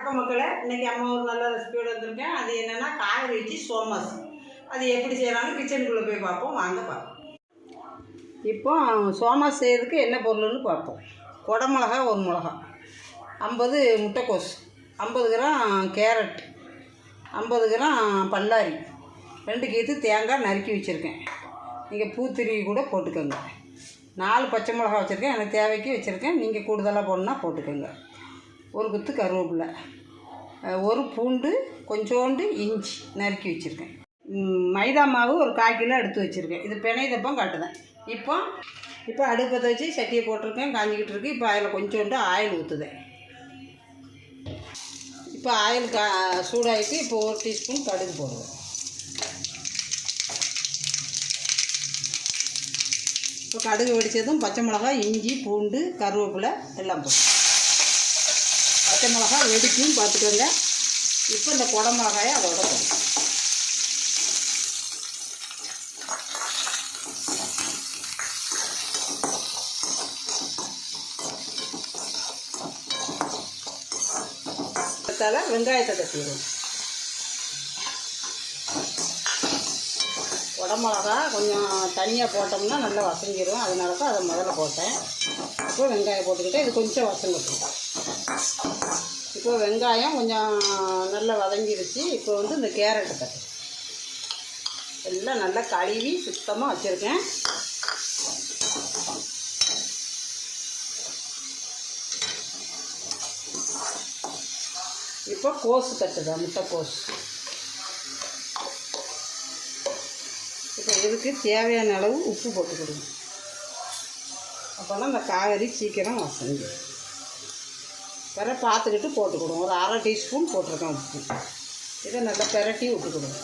வணக்கம் மக்களே, இன்றைக்கி அம்மா ஒரு நல்ல ரெசிபியோடு வந்திருக்கேன். அது என்னென்னா காய் வச்சு சோமாஸ். அது எப்படி செய்யலாம்னு கிச்சனுக்குள்ளே போய் பார்ப்போம். வாங்க பார்ப்போம். இப்போ சோமாஸ் செய்யறதுக்கு என்ன பொருள்னு பார்ப்போம். குடமிளகா ஒரு மிளகா, 50 முட்டைக்கோஸ், 50 கிராம் கேரட், 50 கிராம் பல்லாரி, 2 கீத்து தேங்காய் நறுக்கி வச்சுருக்கேன். நீங்கள் பூத்திரி கூட போட்டுக்கோங்க. 4 பச்சை மிளகா வச்சுருக்கேன், எனக்கு தேவைக்கு வச்சுருக்கேன். நீங்கள் கூடுதலாக போடணுன்னா போட்டுக்கோங்க. ஒரு குத்து கருவேப்பிலை, ஒரு பூண்டு, கொஞ்சோண்டு இஞ்சி நறுக்கி வச்சுருக்கேன். மைதா மாவு ஒரு 1/4 கிலோ எடுத்து வச்சுருக்கேன். இது பிணையதப்பம் காட்டுதேன். இப்போ அடுப்பத்தை வச்சு சட்டியை போட்டிருக்கேன், காஞ்சிக்கிட்டு இருக்குது. இப்போ அதில் கொஞ்சோண்டு ஆயில் ஊற்றுதேன். இப்போ ஆயில் சூடாகிட்டு இப்போ 1 டீஸ்பூன் கடுகு போடுவேன். இப்போ கடுகு வெடித்ததும் பச்சை மிளகாய், இஞ்சி, பூண்டு, கருவேப்பிலை எல்லாம் போடும். பச்சை மிளகா வெடிக்கும் பார்த்துக்கோங்க. இப்போ இந்த குடமிளகாயை அதோட போடும். வெங்காயத்தை தட்டிடுவோம். குடமிளகா கொஞ்சம் தனியாக போட்டோம்னா நல்லா வசங்கிடும். அதனால தான் அதை முதல்ல போட்டேன். இப்போ வெங்காயம் போட்டுக்கிட்டேன். இது கொஞ்சம் வசங்கட்டும். இப்போ வெங்காயம் கொஞ்சம் நல்லா வதங்கிடுச்சு. இப்போ வந்து இந்த கேரட்டு தட்டு எல்லாம் நல்லா கழுவி சுத்தமாக வச்சுருக்கேன். இப்போ கோஸு தட்டுதான், முட்டைக்கோஸ். இப்போ இதுக்கு தேவையான அளவு உப்பு போட்டுக்கிடுங்க. அப்போ தான் இந்த காய்கறி சீக்கிரம் வசங்கு. வேற பார்த்துக்கிட்டு போட்டுக்கிடுவோம். ஒரு 1/2 டீஸ்பூன் போட்டிருக்கேன் உப்பு. இதை நல்லா பெரட்டி விட்டுக்கிடுவோம்.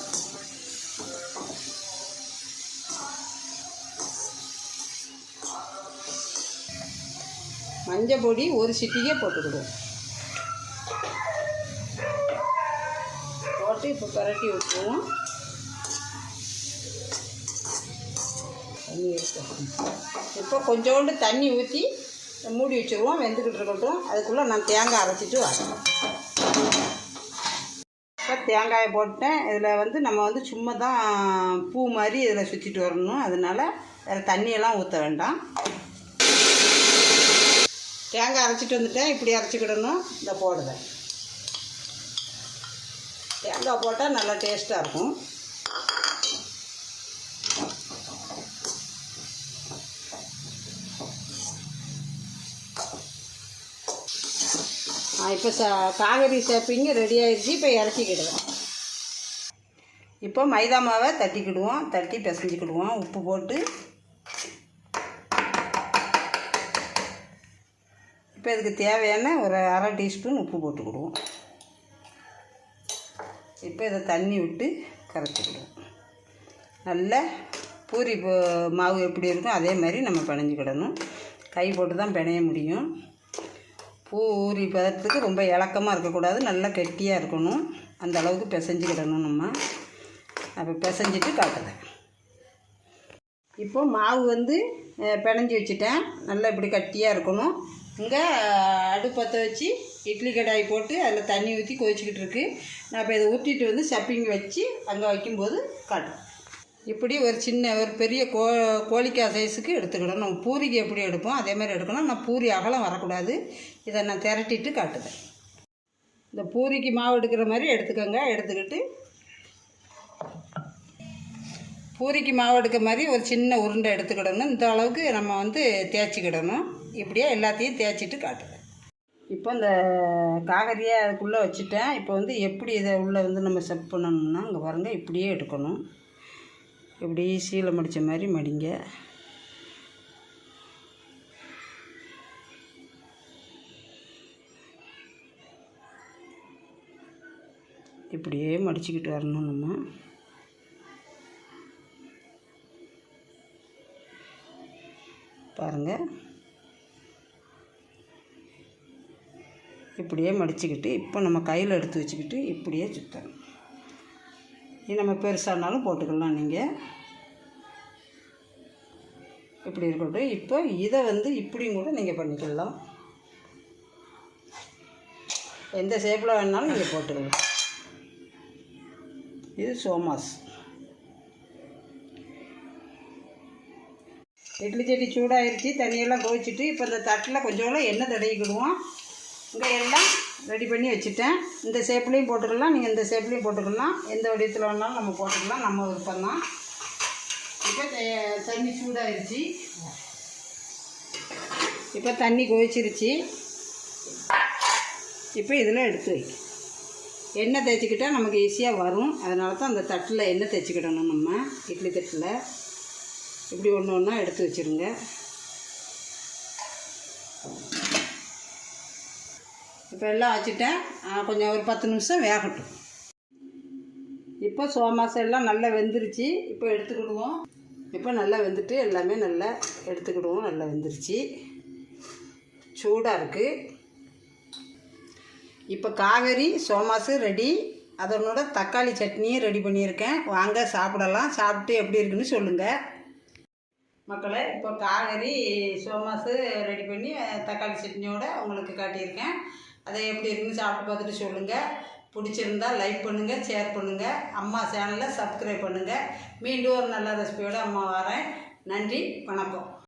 மஞ்சள் பொடி ஒரு சிட்டிகை போட்டுக்கிடுவோம். போட்டு இப்போ பெரட்டி விட்டுருவோம். தண்ணி இப்போ கொஞ்சோண்டு தண்ணி ஊற்றி மூடி வச்சுருவோம். வெந்துக்கிட்டு இருக்கட்டும். அதுக்குள்ளே நான் தேங்காய் அரைச்சிட்டு வரேன். இப்போ தேங்காயை போட்டேன். இதில் வந்து நம்ம வந்து சும்மா தான் பூ மாதிரி இதில் சுற்றிட்டு வரணும். அதனால் வேறு தண்ணியெல்லாம் ஊற்ற வேண்டாம். தேங்காய் அரைச்சிட்டு வந்துட்டேன். இப்படி அரைச்சிக்கிடணும். இந்த போடுதேன். தேங்காய் போட்டால் நல்லா டேஸ்ட்டாக இருக்கும். இப்போ காய்கறி சேப்பிங்க ரெடி ஆகிடுச்சு. இப்போ இறக்கிக்கிடுவேன். இப்போ மைதா மாவை தட்டிக்கிடுவோம். தட்டி பிசைஞ்சிக்கிடுவோம் உப்பு போட்டு. இப்போ இதுக்கு தேவையான ஒரு 1/2 டீஸ்பூன் உப்பு போட்டுக்கிடுவோம். இப்போ இதை தண்ணி விட்டு கரைச்சிக்கிடுவோம். நல்ல பூரி மாவு எப்படி இருக்கும் அதே மாதிரி நம்ம பிணைஞ்சிக்கிடணும். கை போட்டு தான் பிணைய முடியும். பூரி பதத்துக்கு ரொம்ப இலக்கமாக இருக்கக்கூடாது, நல்லா கெட்டியாக இருக்கணும். அந்த அளவுக்கு பிசைஞ்சிக்கிடணும் நம்ம. அப்போ பிசைஞ்சிட்டு காட்டுறேன். இப்போ மாவு வந்து பிணைஞ்சி வச்சுட்டேன். நல்லா இப்படி கட்டியாக இருக்கணும். இங்கே அடுப்பத்தை வச்சு இட்லி கடாய் போட்டு அதில் தண்ணி ஊற்றி கொதிச்சிக்கிட்டு இருக்குது. நான் இப்போ இதை ஊற்றிட்டு வந்து சப்பிங் வச்சு அங்கே வைக்கும்போது காட்டுறேன். இப்படி ஒரு பெரிய கோழிக்காய் சைஸுக்கு எடுத்துக்கிடணும். நம்ம பூரிக்கு எப்படி எடுப்போம் அதே மாதிரி எடுக்கணும். நான் பூரி அகலம் வரக்கூடாது. இதை நான் திரட்டிட்டு காட்டுவேன். இந்த பூரிக்கு மாவு எடுக்கிற மாதிரி எடுத்துக்கோங்க. எடுத்துக்கிட்டு பூரிக்கு மாவு எடுக்கிற மாதிரி ஒரு சின்ன உருண்டை எடுத்துக்கிடணும். இந்த அளவுக்கு நம்ம வந்து தேய்ச்சிக்கிடணும். இப்படியே எல்லாத்தையும் தேய்ச்சிட்டு காட்டுவேன். இப்போ இந்த காய்கறியை அதுக்குள்ளே வச்சுட்டேன். இப்போ வந்து எப்படி இதை உள்ளே வந்து நம்ம செட் பண்ணணும்னா இங்கே பாருங்கள், இப்படியே எடுக்கணும். இப்படி சீலை மடித்த மாதிரி மடிங்க. இப்படியே மடிச்சுக்கிட்டு வரணும் நம்ம. பாருங்கள், இப்படியே மடிச்சுக்கிட்டு இப்போ நம்ம கையில் எடுத்து வச்சுக்கிட்டு இப்படியே சுற்றணும். இது நம்ம பெருசானாலும் போட்டுக்கலாம். நீங்கள் இப்படி இருக்கட்டும். இப்போ இதை வந்து இப்படியும் கூட நீங்கள் பண்ணிக்கலாம். எந்த ஷேப்பில் வேணாலும் நீங்கள் போட்டுக்கலாம். இது சோமாஸ். இட்லி சட்டி சூடாகிடுச்சு, தண்ணியெல்லாம் கொதிச்சிட்டு இப்போ இந்த தட்டில் கொஞ்சோண்டு எண்ணெய் தடவிக்கிடுவோம். இங்கே எல்லாம் ரெடி பண்ணி வச்சுட்டேன். இந்த ஷேப்லேயும் போட்டுக்கலாம், நீங்கள் இந்த ஷேப்லேயும் போட்டுக்கலாம், எந்த வடிவத்தில் வேணாலும் நம்ம போட்டுக்கலாம், நம்ம விருப்பம்தான். இப்போ தண்ணி சூடாகிடுச்சு, இப்போ தண்ணி கொதிச்சிருச்சு. இப்போ இதில் எடுத்து வை. எண்ணெய் தேய்ச்சிக்கிட்டால் நமக்கு ஈஸியாக வரும். அதனால தான் அந்த தட்டில் எண்ணெய் தேய்ச்சிக்கிடணும். நம்ம இட்லி தட்டில் இப்படி ஒன்று ஒன்றா எடுத்து வச்சுருங்க. இப்போ எல்லாம் வச்சுட்டேன். கொஞ்சம் ஒரு 10 நிமிஷம் வேகட்டும். இப்போ சோமாஸ் எல்லாம் நல்லா வெந்துருச்சு. இப்போ எடுத்துக்கிடுவோம். இப்போ நல்லா வெந்துட்டு எல்லாமே நல்லா எடுத்துக்கிடுவோம். நல்லா வெந்துருச்சு, சூடாக இருக்குது. இப்போ காவேரி சோமாஸு ரெடி. அதனோட தக்காளி சட்னியும் ரெடி பண்ணியிருக்கேன். வாங்க சாப்பிடலாம். சாப்பிட்டு எப்படி இருக்குன்னு சொல்லுங்கள் மக்களே. இப்போ காவேரி சோமாஸு ரெடி பண்ணி தக்காளி சட்னியோடு உங்களுக்கு காட்டியிருக்கேன். அதை எப்படி இருக்குன்னு சாப்பிட்டு பார்த்துட்டு சொல்லுங்கள். பிடிச்சிருந்தா லைக் பண்ணுங்கள், ஷேர் பண்ணுங்கள். அம்மா சேனலை சப்ஸ்கிரைப் பண்ணுங்கள். மீண்டும் ஒரு நல்ல ரெசிபியோடு அம்மா வரேன். நன்றி, வணக்கம்.